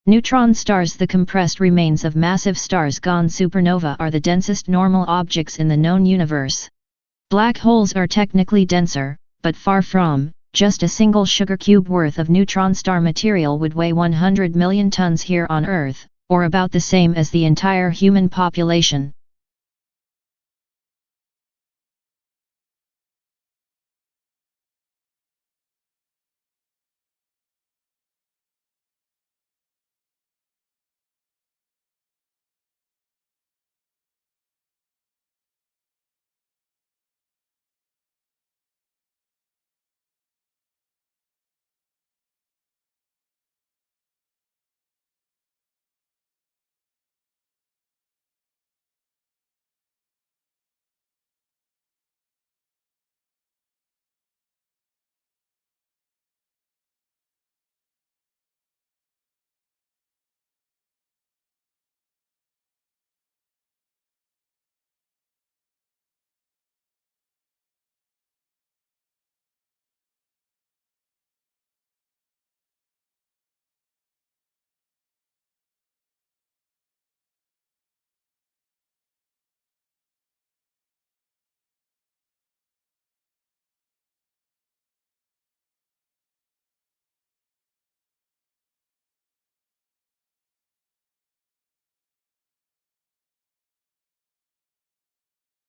Neutron stars, the compressed remains of massive stars gone supernova, are the densest normal objects in the known universe. Black holes are technically denser, but far from. Just a single sugar cube worth of neutron star material would weigh 100 million tons here on Earth, or about the same as the entire human population.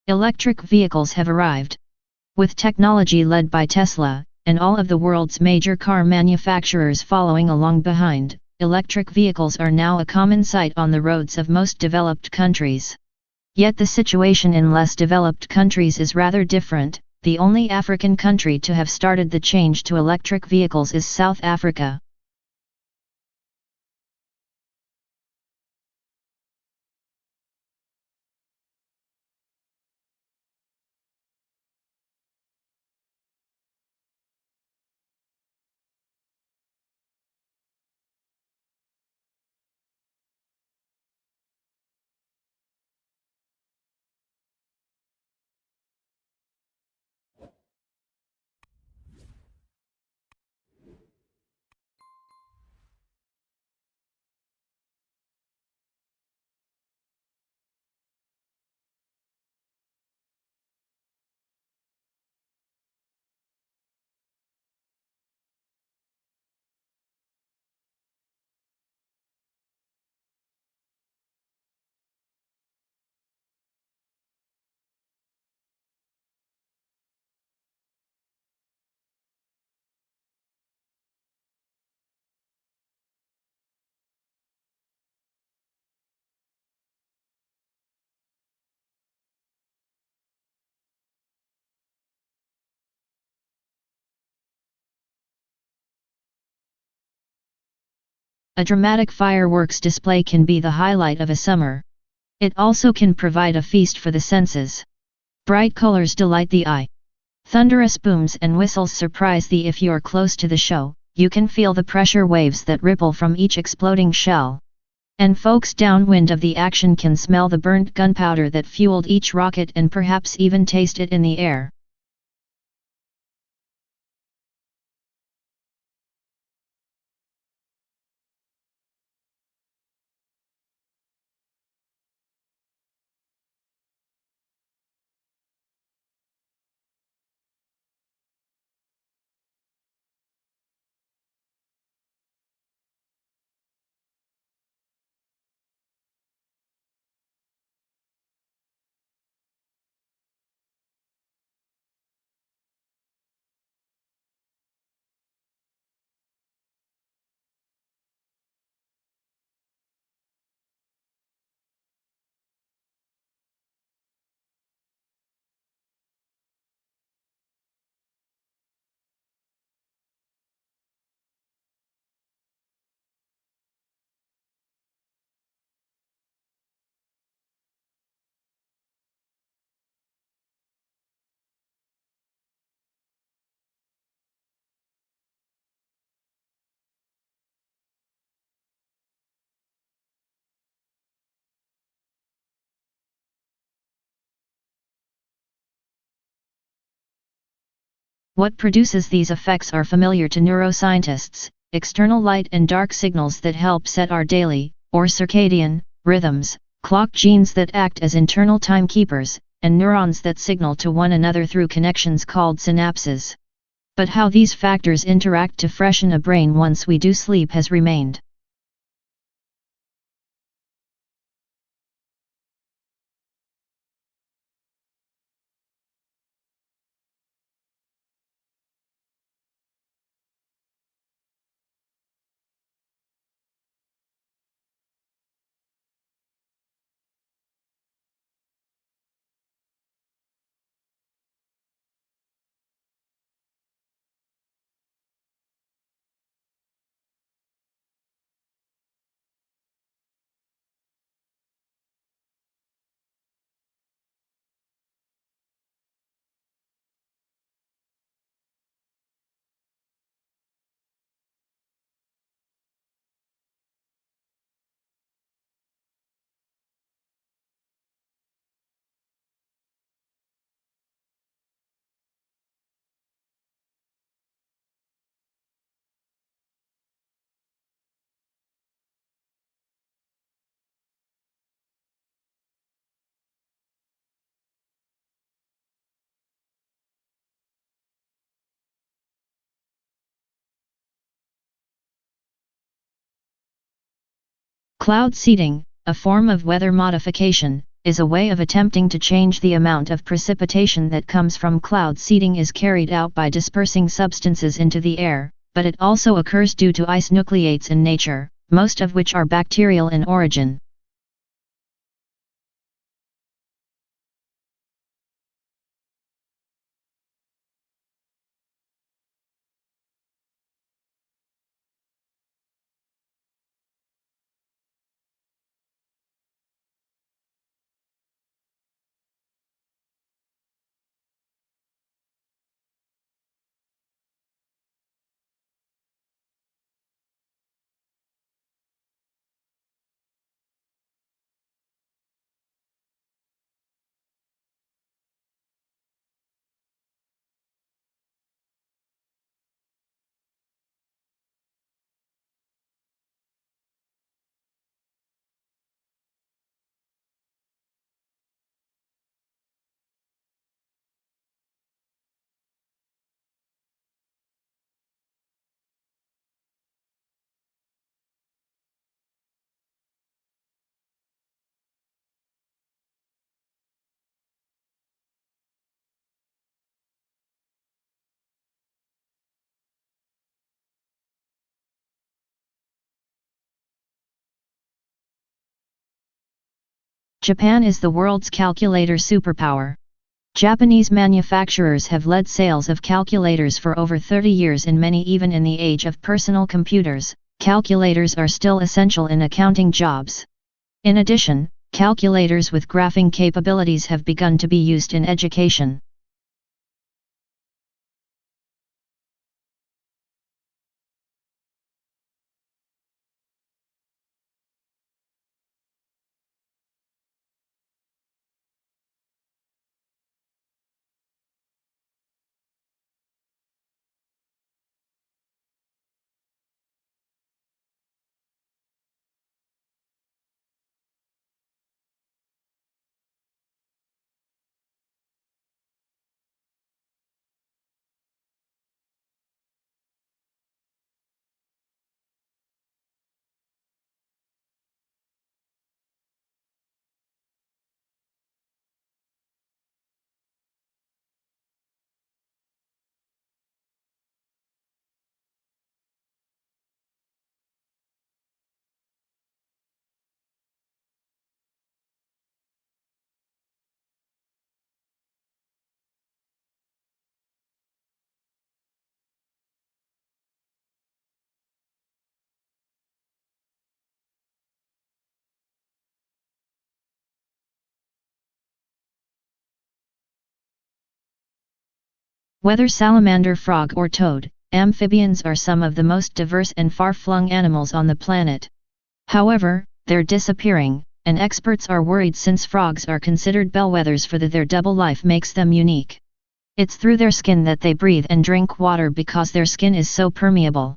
Electric vehicles have arrived. With technology led by Tesla, and all of the world's major car manufacturers following along behind, electric vehicles are now a common sight on the roads of most developed countries. Yet the situation in less developed countries is rather different. The only African country to have started the change to electric vehicles is South Africa. A dramatic fireworks display can be the highlight of a summer. It also can provide a feast for the senses. Bright colors delight the eye. Thunderous booms and whistles surprise thee. If you're close to the show, you can feel the pressure waves that ripple from each exploding shell. And folks downwind of the action can smell the burnt gunpowder that fueled each rocket and perhaps even taste it in the air. What produces these effects are familiar to neuroscientists. external light and dark signals that help set our daily, or circadian, rhythms, clock genes that act as internal timekeepers, and neurons that signal to one another through connections called synapses. But how these factors interact to freshen a brain once we do sleep has remained. Cloud seeding, a form of weather modification, is a way of attempting to change the amount of precipitation that comes from cloud seeding is carried out by dispersing substances into the air, but it also occurs due to ice nucleates in nature, most of which are bacterial in origin. Japan is the world's calculator superpower. Japanese manufacturers have led sales of calculators for over 30 years and many even in the age of personal computers. Calculators are still essential in accounting jobs. In addition, calculators with graphing capabilities have begun to be used in education. Whether salamander, frog or toad, amphibians are some of the most diverse and far-flung animals on the planet. However, they're disappearing, and experts are worried since frogs are considered bellwethers for their double life makes them unique. It's through their skin that they breathe and drink water because their skin is so permeable.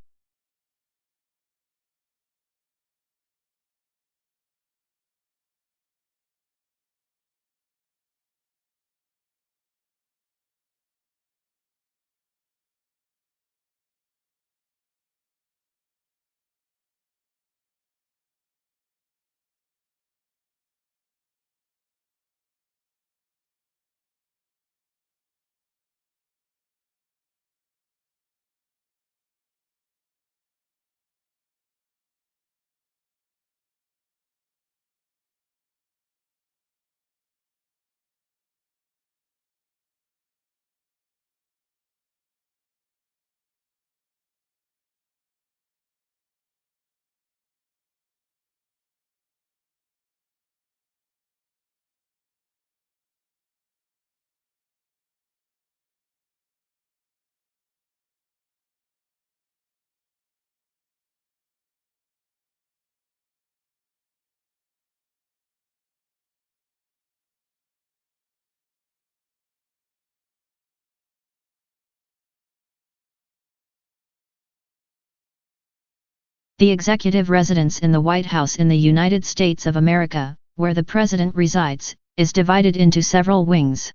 The executive residence in the White House in the United States of America, where the President resides, is divided into several wings.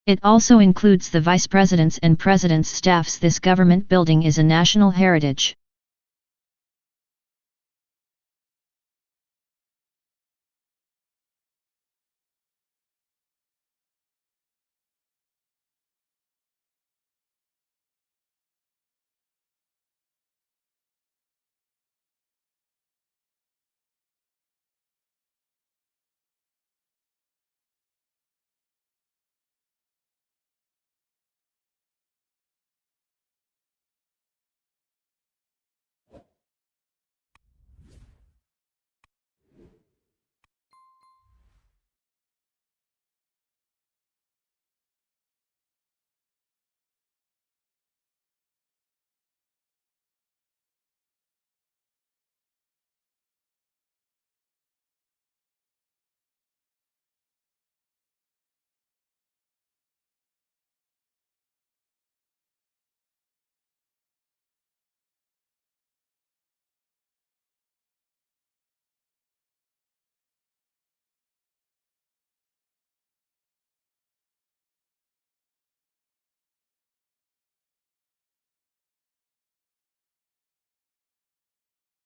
It also includes the Vice President's and President's staffs. This government building is a national heritage.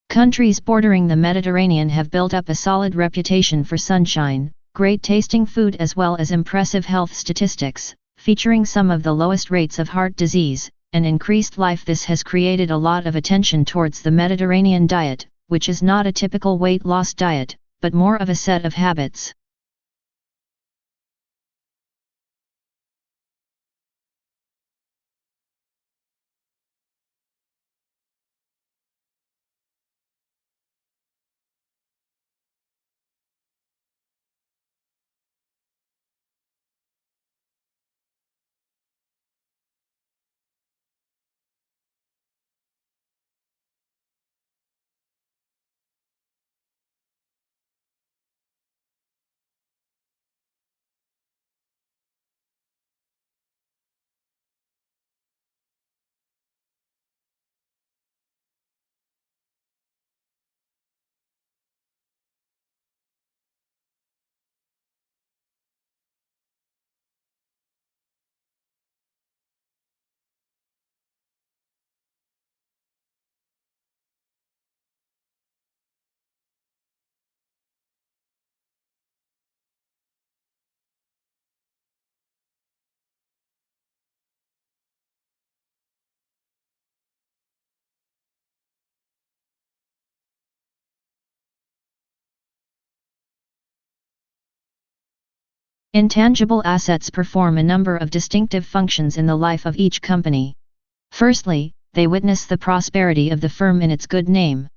Countries bordering the Mediterranean have built up a solid reputation for sunshine, great tasting food as well as impressive health statistics, featuring some of the lowest rates of heart disease, and increased life. This has created a lot of attention towards the Mediterranean diet, which is not a typical weight loss diet, but more of a set of habits. Intangible assets perform a number of distinctive functions in the life of each company. Firstly, they witness the prosperity of the firm in its good name.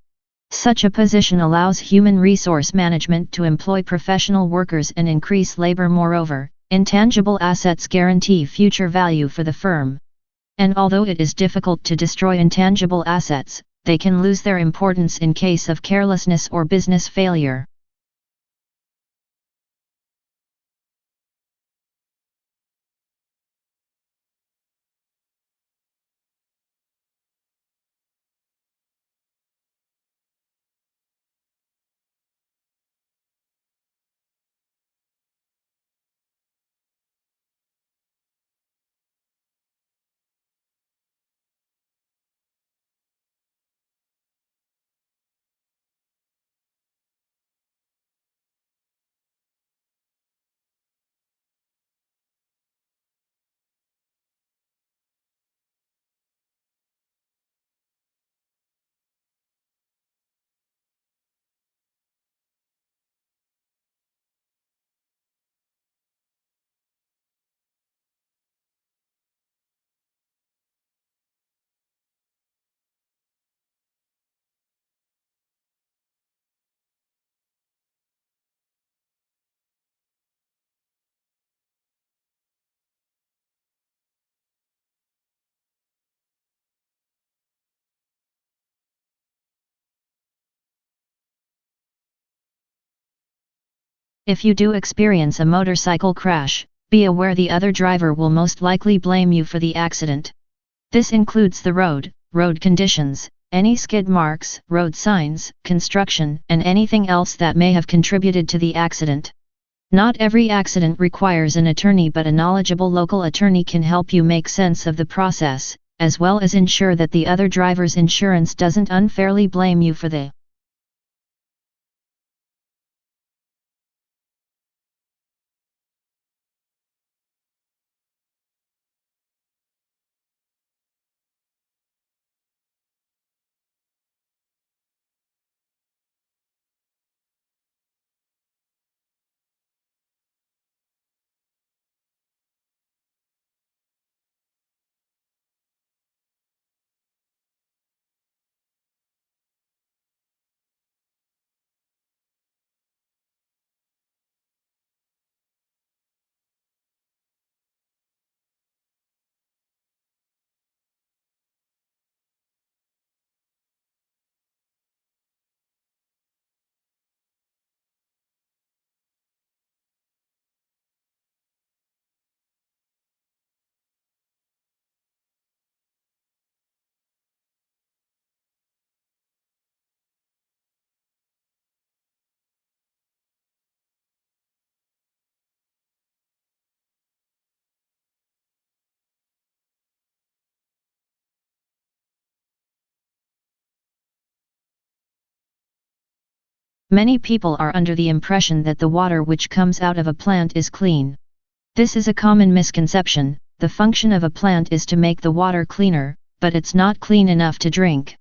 Such a position allows human resource management to employ professional workers and increase labor. Moreover, intangible assets guarantee future value for the firm. And although it is difficult to destroy intangible assets, they can lose their importance in case of carelessness or business failure. If you do experience a motorcycle crash, be aware the other driver will most likely blame you for the accident. This includes the road conditions, any skid marks, road signs, construction, and anything else that may have contributed to the accident. Not every accident requires an attorney, but a knowledgeable local attorney can help you make sense of the process, as well as ensure that the other driver's insurance doesn't unfairly blame you for the Many people are under the impression that the water which comes out of a plant is clean. This is a common misconception. The function of a plant is to make the water cleaner, but it's not clean enough to drink.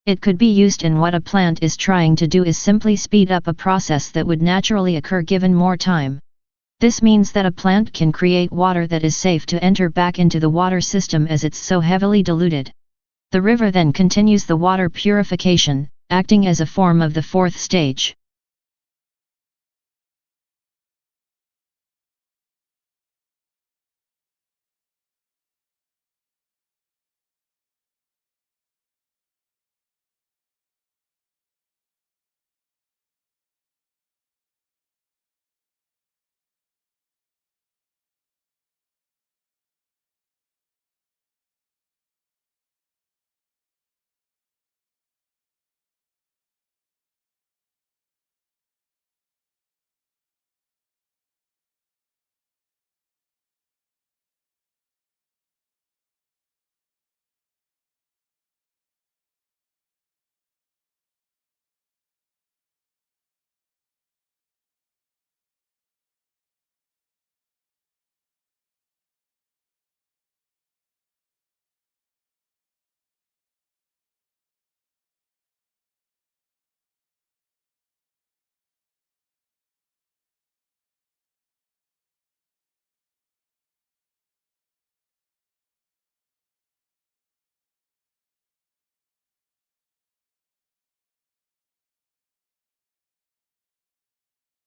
It could be used, and what a plant is trying to do is simply speed up a process that would naturally occur given more time. This means that a plant can create water that is safe to enter back into the water system as it's so heavily diluted. The river then continues the water purification, acting as a form of the fourth stage.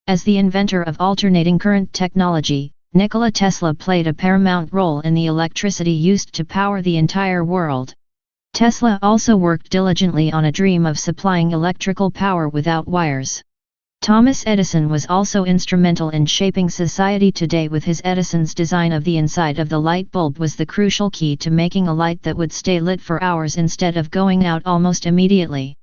As the inventor of alternating current technology, Nikola Tesla played a paramount role in the electricity used to power the entire world. Tesla also worked diligently on a dream of supplying electrical power without wires. Thomas Edison was also instrumental in shaping society today with his Edison's design of the inside of the light bulb was the crucial key to making a light that would stay lit for hours instead of going out almost immediately.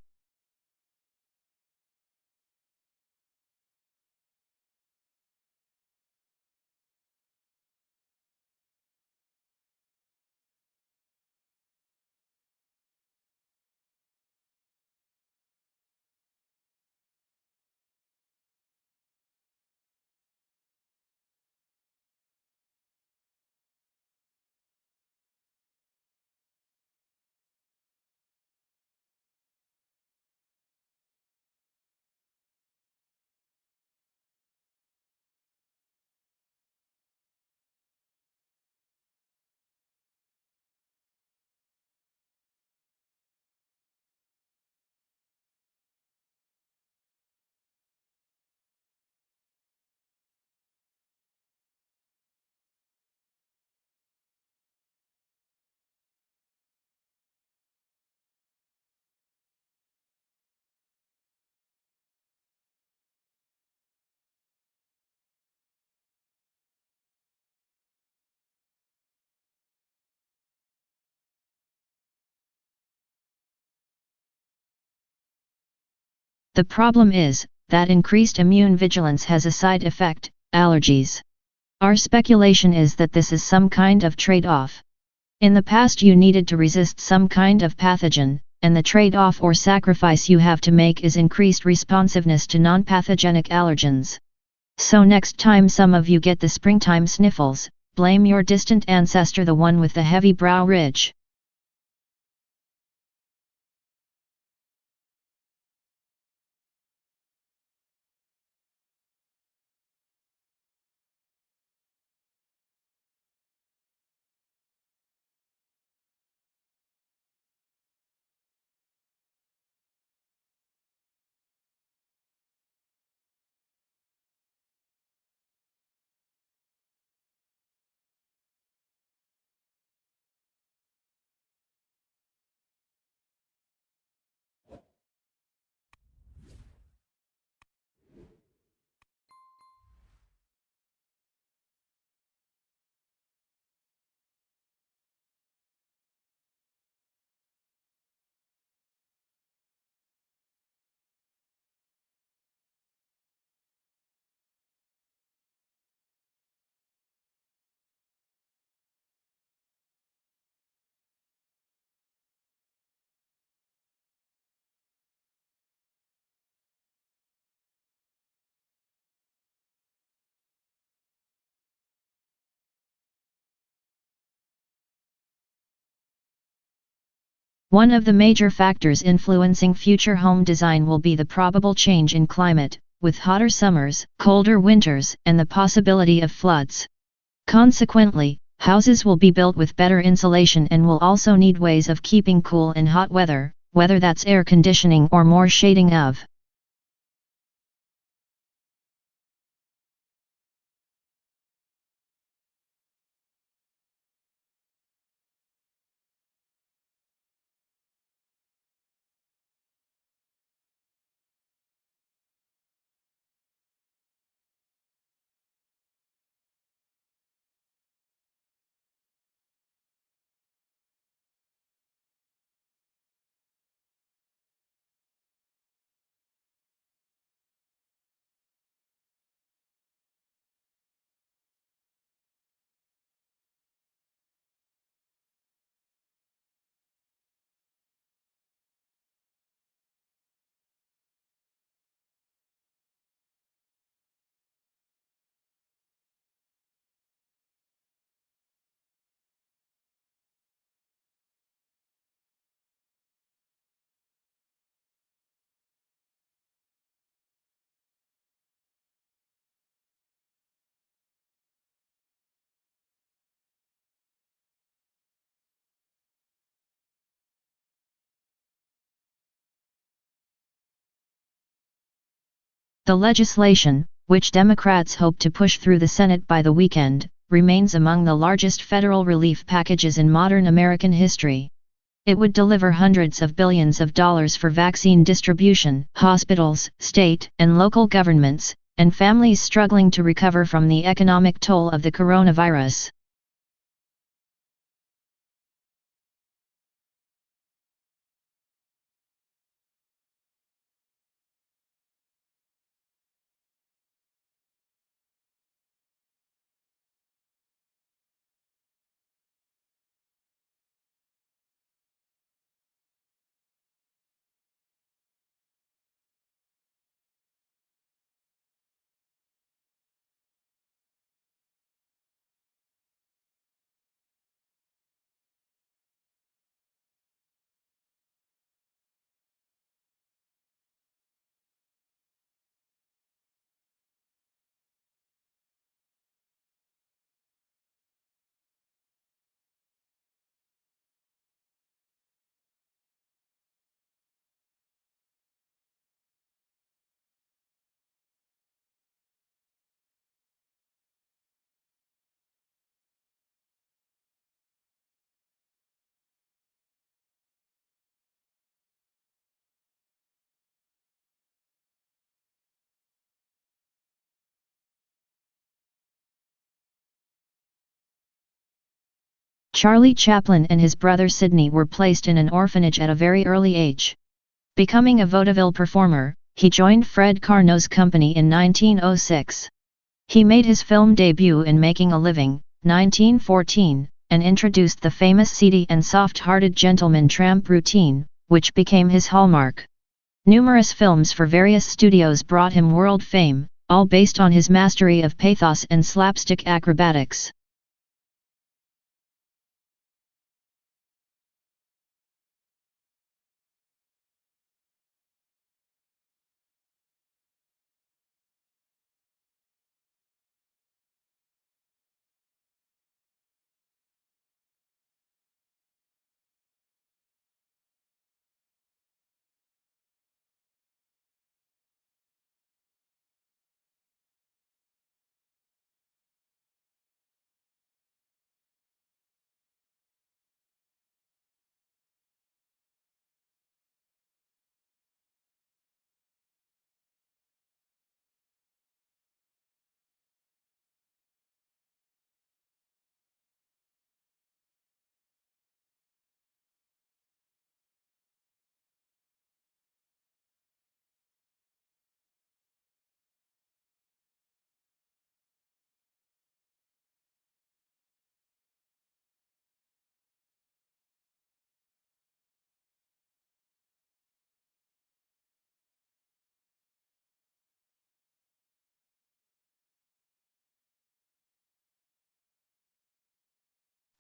The problem is that increased immune vigilance has a side effect: allergies. Our speculation is that this is some kind of trade-off. In the past you needed to resist some kind of pathogen, and the trade-off or sacrifice you have to make is increased responsiveness to non-pathogenic allergens. So next time some of you get the springtime sniffles, blame your distant ancestor, the one with the heavy brow ridge. One of the major factors influencing future home design will be the probable change in climate, with hotter summers, colder winters, and the possibility of floods. Consequently, houses will be built with better insulation and will also need ways of keeping cool in hot weather, whether that's air conditioning or more shading of. The legislation, which Democrats hope to push through the Senate by the weekend, remains among the largest federal relief packages in modern American history. It would deliver hundreds of billions of dollars for vaccine distribution, hospitals, state and local governments, and families struggling to recover from the economic toll of the coronavirus. Charlie Chaplin and his brother Sidney were placed in an orphanage at a very early age. Becoming a vaudeville performer, he joined Fred Carnot's company in 1906. He made his film debut in Making a Living, 1914, and introduced the famous seedy and soft-hearted gentleman tramp routine, which became his hallmark. Numerous films for various studios brought him world fame, all based on his mastery of pathos and slapstick acrobatics.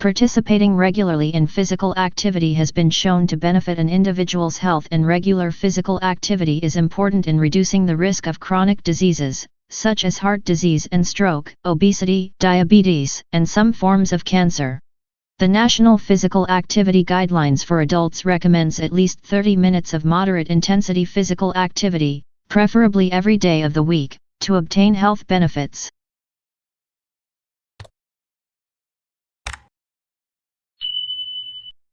Participating regularly in physical activity has been shown to benefit an individual's health, and regular physical activity is important in reducing the risk of chronic diseases, such as heart disease and stroke, obesity, diabetes, and some forms of cancer. The National Physical Activity Guidelines for Adults recommends at least 30 minutes of moderate intensity physical activity, preferably every day of the week, to obtain health benefits.